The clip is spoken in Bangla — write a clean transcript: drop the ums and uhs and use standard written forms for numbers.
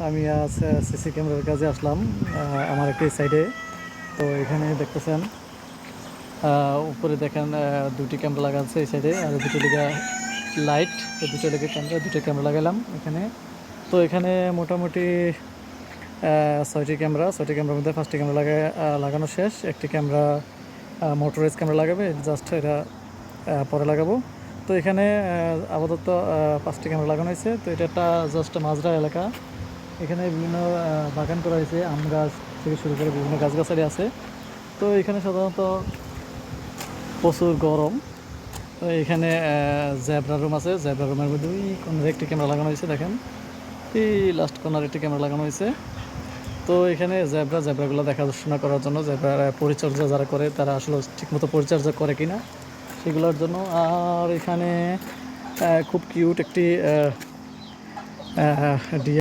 আমি আজ সিসি ক্যামেরার কাজে আসলাম আমার একটি সাইডে। তো এখানে দেখতেছেন উপরে দেখেন দুটি ক্যামেরা লাগা আছে এই সাইডে, আর দুটো লেগে লাইট, এই দুটো লেগে ক্যামেরা, দুটো ক্যামেরা লাগালাম এখানে। তো এখানে মোটামুটি 6টি ক্যামেরার মধ্যে 5টি ক্যামেরা লাগানো শেষ। একটি ক্যামেরা মোটরাইজ ক্যামেরা লাগাবে, জাস্ট এটা পরে লাগাবো। তো এখানে আপাতত 5টি ক্যামেরা লাগানো হয়েছে। তো এটা একটা জাস্ট মাজরা এলাকা। এখানে বিভিন্ন বাগান করা হয়েছে, আম গাছ থেকে শুরু করে বিভিন্ন গাছগাছালি আছে। তো এখানে সাধারণত প্রচুর গরম। তো এখানে জ্যাবরা রুম আছে, জ্যাবরা রুমের মধ্যে ওই কর্নারে একটি ক্যামেরা লাগানো হয়েছে, দেখেন এই লাস্ট কর্নারে একটি ক্যামেরা লাগানো হয়েছে। তো এখানে জ্যাবরাগুলো দেখাশোনা করার জন্য, জ্যাবরার পরিচর্যা যারা করে তারা আসলে ঠিকমতো পরিচর্যা করে কিনা সেগুলোর জন্য। আর এখানে খুব কিউট একটি